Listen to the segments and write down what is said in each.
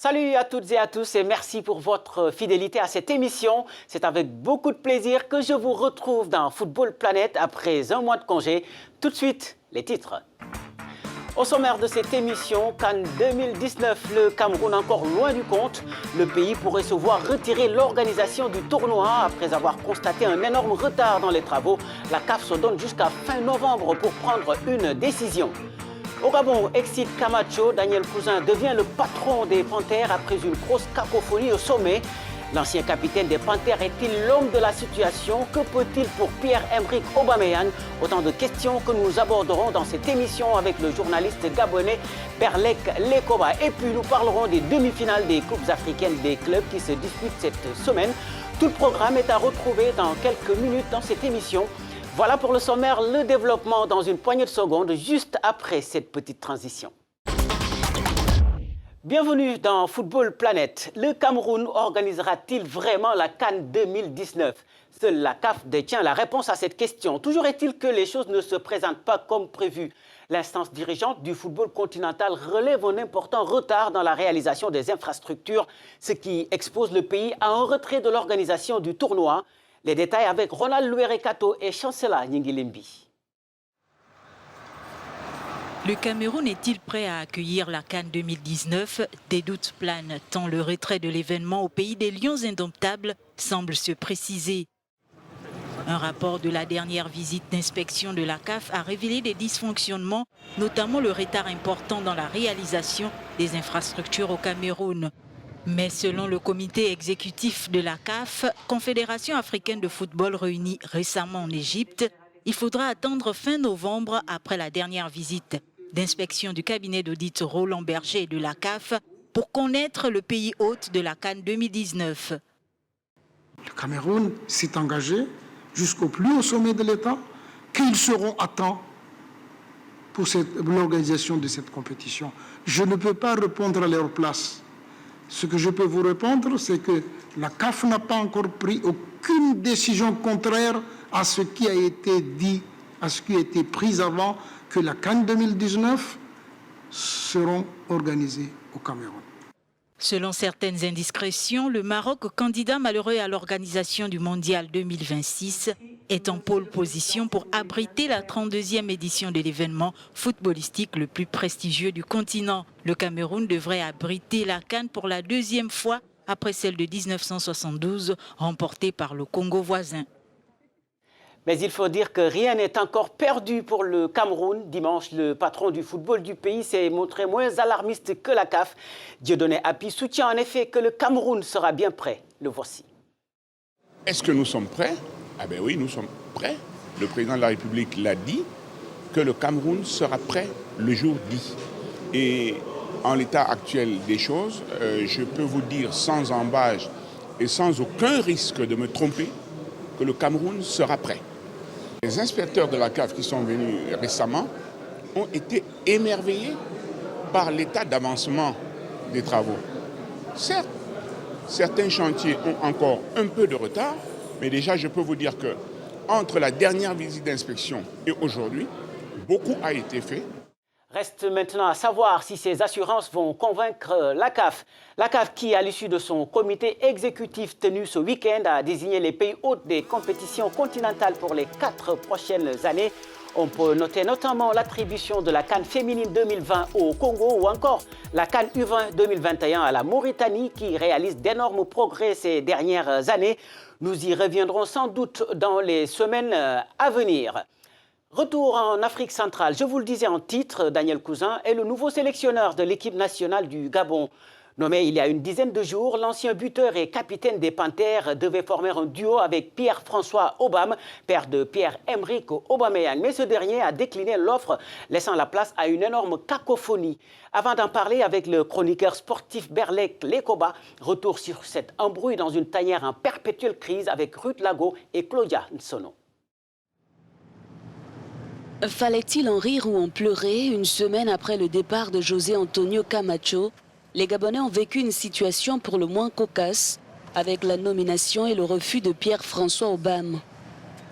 Salut à toutes et à tous et merci pour votre fidélité à cette émission. C'est avec beaucoup de plaisir que je vous retrouve dans Football Planet après un mois de congé. Tout de suite, les titres. Au sommaire de cette émission, CAN 2019, le Cameroun encore loin du compte. Le pays pourrait se voir retirer l'organisation du tournoi après avoir constaté un énorme retard dans les travaux. La CAF se donne jusqu'à fin novembre pour prendre une décision. Au Gabon, Exit Camacho, Daniel Cousin devient le patron des Panthères après une grosse cacophonie au sommet. L'ancien capitaine des Panthères est-il l'homme de la situation? Que peut-il pour Pierre-Emerick Aubameyang? Autant de questions que nous aborderons dans cette émission avec le journaliste gabonais Berlek Lekoba. Et puis nous parlerons des demi-finales des Coupes africaines des clubs qui se disputent cette semaine. Tout le programme est à retrouver dans quelques minutes dans cette émission. Voilà pour le sommaire, le développement dans une poignée de secondes, juste après cette petite transition. Bienvenue dans Football Planet. Le Cameroun organisera-t-il vraiment la CAN 2019? Seule la CAF détient la réponse à cette question. Toujours est-il que les choses ne se présentent pas comme prévu. L'instance dirigeante du football continental relève un important retard dans la réalisation des infrastructures, ce qui expose le pays à un retrait de l'organisation du tournoi. Les détails avec Ronald Louerekato et Chancela Nyingilimbi. Le Cameroun est-il prêt à accueillir la CAN 2019? Des doutes planent tant le retrait de l'événement au pays des Lions indomptables semble se préciser. Un rapport de la dernière visite d'inspection de la CAF a révélé des dysfonctionnements, notamment le retard important dans la réalisation des infrastructures au Cameroun. Mais selon le comité exécutif de la CAF, Confédération africaine de football réunie récemment en Égypte, il faudra attendre fin novembre après la dernière visite d'inspection du cabinet d'audit Roland Berger de la CAF pour connaître le pays hôte de la CAN 2019. Le Cameroun s'est engagé jusqu'au plus haut sommet de l'État qu'ils seront à temps pour l'organisation de cette compétition. Je ne peux pas répondre à leur place. Ce que je peux vous répondre, c'est que la CAF n'a pas encore pris aucune décision contraire à ce qui a été dit, à ce qui a été pris avant que la CAN 2019 seront organisées au Cameroun. Selon certaines indiscrétions, le Maroc, candidat malheureux à l'organisation du Mondial 2026, est en pole position pour abriter la 32e édition de l'événement footballistique le plus prestigieux du continent. Le Cameroun devrait abriter la CAN pour la deuxième fois après celle de 1972, remportée par le Congo voisin. Mais il faut dire que rien n'est encore perdu pour le Cameroun. Dimanche, le patron du football du pays s'est montré moins alarmiste que la CAF. Dieudonné Hapi soutient en effet que le Cameroun sera bien prêt. Le voici. Est-ce que nous sommes prêts? Ah ben oui, nous sommes prêts. Le président de la République l'a dit, que le Cameroun sera prêt le jour dit. Et en l'état actuel des choses, je peux vous dire sans embâche et sans aucun risque de me tromper que le Cameroun sera prêt. Les inspecteurs de la CAF qui sont venus récemment ont été émerveillés par l'état d'avancement des travaux. Certes, certains chantiers ont encore un peu de retard, mais déjà je peux vous dire que entre la dernière visite d'inspection et aujourd'hui, beaucoup a été fait. Reste maintenant à savoir si ces assurances vont convaincre la CAF. La CAF qui, à l'issue de son comité exécutif tenu ce week-end, a désigné les pays hôtes des compétitions continentales pour les 4 prochaines années. On peut noter notamment l'attribution de la CAN féminine 2020 au Congo ou encore la CAN U20 2021 à la Mauritanie qui réalise d'énormes progrès ces dernières années. Nous y reviendrons sans doute dans les semaines à venir. Retour en Afrique centrale, je vous le disais en titre, Daniel Cousin est le nouveau sélectionneur de l'équipe nationale du Gabon. Nommé il y a une dizaine de jours, l'ancien buteur et capitaine des Panthères devait former un duo avec Pierre-François Aubame, père de Pierre-Emerick Aubameyang. Mais ce dernier a décliné l'offre, laissant la place à une énorme cacophonie. Avant d'en parler avec le chroniqueur sportif Berlek Lekoba, retour sur cette embrouille dans une tanière en perpétuelle crise avec Ruth Lago et Claudia Nsono. Fallait-il en rire ou en pleurer? Une semaine après le départ de José Antonio Camacho, les Gabonais ont vécu une situation pour le moins cocasse avec la nomination et le refus de Pierre-François Aubame.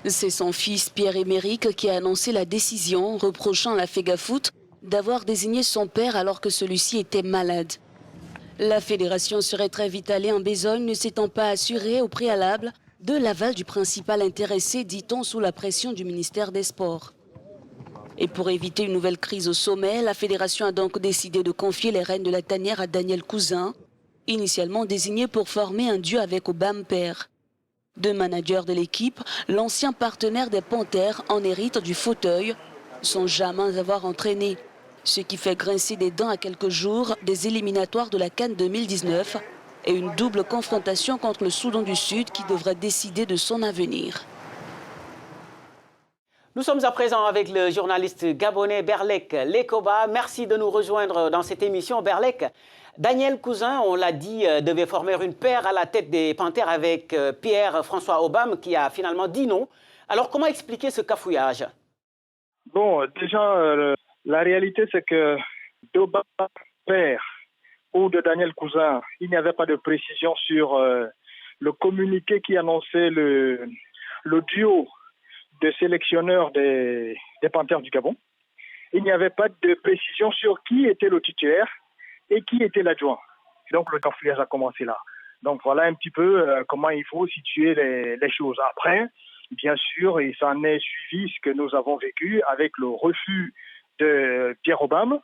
C'est son fils Pierre-Emerick qui a annoncé la décision, reprochant à la FEGAFOOT d'avoir désigné son père alors que celui-ci était malade. La fédération serait très vite allée en besogne, ne s'étant pas assurée au préalable de l'aval du principal intéressé, dit-on, sous la pression du ministère des Sports. Et pour éviter une nouvelle crise au sommet, la fédération a donc décidé de confier les rênes de la tanière à Daniel Cousin, initialement désigné pour former un duo avec Obama Père. Deux managers de l'équipe, l'ancien partenaire des Panthères en hérite du fauteuil, sans jamais avoir entraîné. Ce qui fait grincer des dents à quelques jours des éliminatoires de la CAN 2019 et une double confrontation contre le Soudan du Sud qui devrait décider de son avenir. Nous sommes à présent avec le journaliste gabonais Berlek Lekoba. Merci de nous rejoindre dans cette émission, Berlek. Daniel Cousin, on l'a dit, devait former une paire à la tête des Panthères avec Pierre-François Obama qui a finalement dit non. Alors comment expliquer ce cafouillage? Bon, déjà, la réalité c'est que d'Obama Père ou de Daniel Cousin, il n'y avait pas de précision sur le communiqué qui annonçait le duo de sélectionneurs des Panthères du Gabon. Il n'y avait pas de précision sur qui était le titulaire et qui était l'adjoint. Donc le cafouillage a commencé là. Donc voilà un petit peu comment il faut situer les choses. Après, bien sûr, il s'en est suivi ce que nous avons vécu avec le refus de Pierre Obama.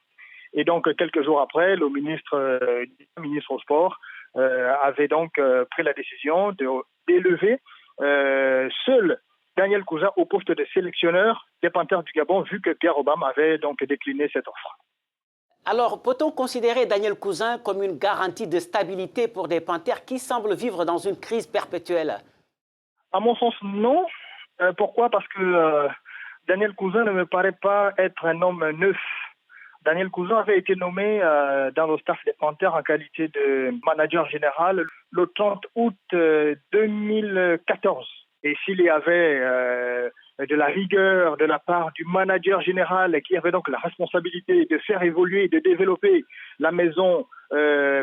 Et donc quelques jours après, le ministre au sport avait donc pris la décision d'élever seul Daniel Cousin au poste de sélectionneur des Panthères du Gabon, vu que Pierre Obama avait donc décliné cette offre. Alors, peut-on considérer Daniel Cousin comme une garantie de stabilité pour des Panthères qui semblent vivre dans une crise perpétuelle? À mon sens, non. Pourquoi? Parce que Daniel Cousin ne me paraît pas être un homme neuf. Daniel Cousin avait été nommé dans le staff des Panthères en qualité de manager général le 30 août 2014. Et s'il y avait de la rigueur de la part du manager général qui avait donc la responsabilité de faire évoluer, de développer la maison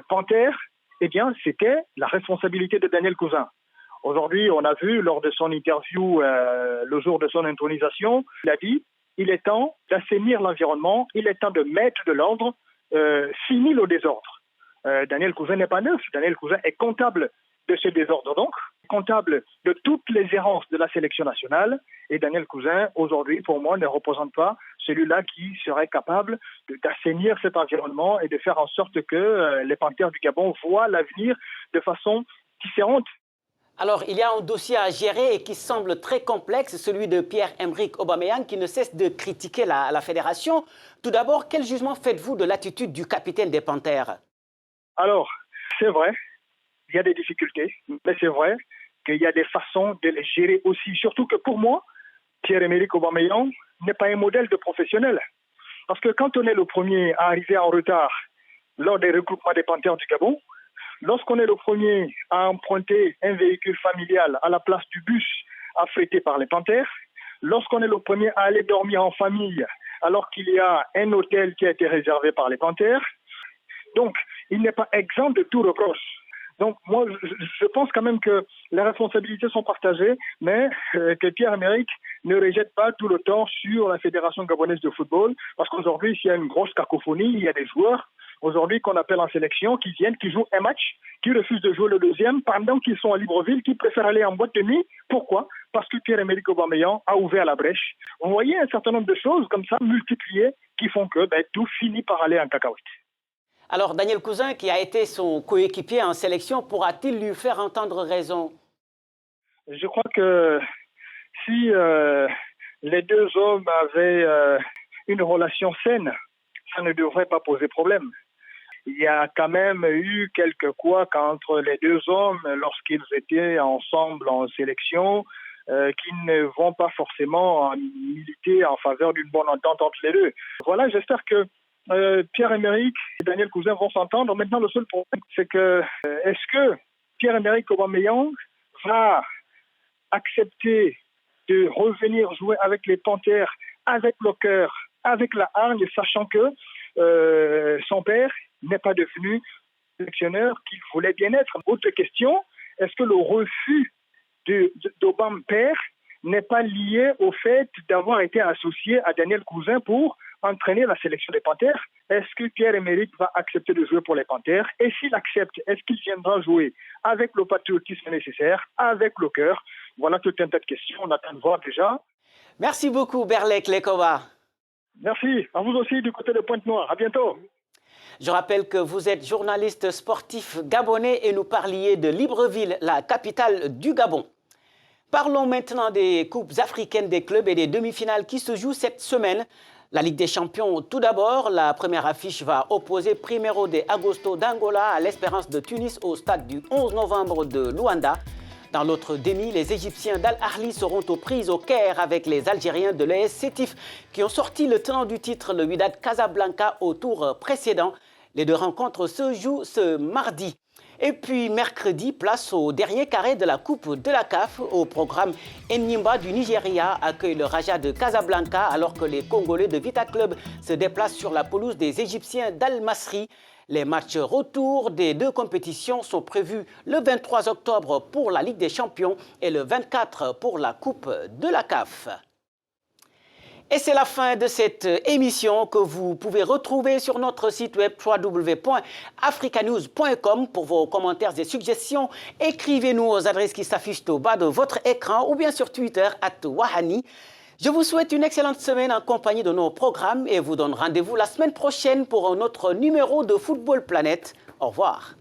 Panthère, eh bien, c'était la responsabilité de Daniel Cousin. Aujourd'hui, on a vu lors de son interview, le jour de son intronisation, il a dit « Il est temps d'assainir l'environnement, il est temps de mettre de l'ordre, fini le désordre ». Daniel Cousin n'est pas neuf, Daniel Cousin est comptable de ce désordre donc, comptable de toutes les errances de la sélection nationale. Et Daniel Cousin, aujourd'hui, pour moi, ne représente pas celui-là qui serait capable d'assainir cet environnement et de faire en sorte que les Panthères du Gabon voient l'avenir de façon différente. Alors, il y a un dossier à gérer et qui semble très complexe, celui de Pierre-Emerick Aubameyang, qui ne cesse de critiquer la fédération. Tout d'abord, quel jugement faites-vous de l'attitude du capitaine des Panthères? Alors, c'est vrai, il y a des difficultés, mais c'est vrai qu'il y a des façons de les gérer aussi. Surtout que pour moi, Pierre-Emerick Aubameyang n'est pas un modèle de professionnel. Parce que quand on est le premier à arriver en retard lors des regroupements des Panthères du Gabon, lorsqu'on est le premier à emprunter un véhicule familial à la place du bus affrété par les Panthères, lorsqu'on est le premier à aller dormir en famille alors qu'il y a un hôtel qui a été réservé par les Panthères, donc il n'est pas exempt de tout reproche. Donc moi, je pense quand même que les responsabilités sont partagées, mais que Pierre-Emerick ne rejette pas tout le temps sur la Fédération gabonaise de football, parce qu'aujourd'hui, s'il y a une grosse cacophonie, il y a des joueurs aujourd'hui qu'on appelle en sélection, qui viennent, qui jouent un match, qui refusent de jouer le deuxième, pendant qu'ils sont à Libreville, qui préfèrent aller en boîte de nuit. Pourquoi? Parce que Pierre-Emerick Aubameyang a ouvert la brèche. Vous voyez un certain nombre de choses comme ça, multipliées, qui font que tout finit par aller en cacahuète. Alors, Daniel Cousin, qui a été son coéquipier en sélection, pourra-t-il lui faire entendre raison? Je crois que si les deux hommes avaient une relation saine, ça ne devrait pas poser problème. Il y a quand même eu quelques couacs entre les deux hommes lorsqu'ils étaient ensemble en sélection, qui ne vont pas forcément militer en faveur d'une bonne entente entre les deux. Voilà, j'espère que Pierre-Emerick et Daniel Cousin vont s'entendre. Maintenant, le seul problème, c'est que est-ce que Pierre-Emerick Aubameyang va accepter de revenir jouer avec les Panthères, avec le cœur, avec la hargne, sachant que son père n'est pas devenu sélectionneur qu'il voulait bien être. Autre question, est-ce que le refus d'Obama père n'est pas lié au fait d'avoir été associé à Daniel Cousin pour entraîner la sélection des Panthères. Est-ce que Pierre-Emerick va accepter de jouer pour les Panthères? Et s'il accepte, est-ce qu'il viendra jouer avec le patriotisme nécessaire, avec le cœur? Voilà tout un tas de questions, on attend de voir déjà. Merci beaucoup, Berlek Lekoba. Merci, à vous aussi du côté de Pointe-Noire. À bientôt. Je rappelle que vous êtes journaliste sportif gabonais et nous parliez de Libreville, la capitale du Gabon. Parlons maintenant des coupes africaines des clubs et des demi-finales qui se jouent cette semaine. La Ligue des Champions, tout d'abord, la première affiche va opposer Primeiro de Agosto d'Angola à l'Espérance de Tunis au stade du 11 novembre de Luanda. Dans l'autre demi, les Égyptiens d'Al Ahly seront aux prises au Caire avec les Algériens de l'AS Sétif qui ont sorti le tenant du titre, le Wydad Casablanca, au tour précédent. Les deux rencontres se jouent ce mardi. Et puis mercredi, place au dernier carré de la Coupe de la CAF. Au programme, Enyimba du Nigeria accueille le Raja de Casablanca alors que les Congolais de Vita Club se déplacent sur la pelouse des Égyptiens d'Al Masry. Les matchs retour des deux compétitions sont prévus le 23 octobre pour la Ligue des Champions et le 24 pour la Coupe de la CAF. Et c'est la fin de cette émission que vous pouvez retrouver sur notre site web www.africanews.com. Pour vos commentaires et suggestions, écrivez-nous aux adresses qui s'affichent au bas de votre écran ou bien sur Twitter @Wahani. Je vous souhaite une excellente semaine en compagnie de nos programmes et vous donne rendez-vous la semaine prochaine pour un autre numéro de Football Planète. Au revoir.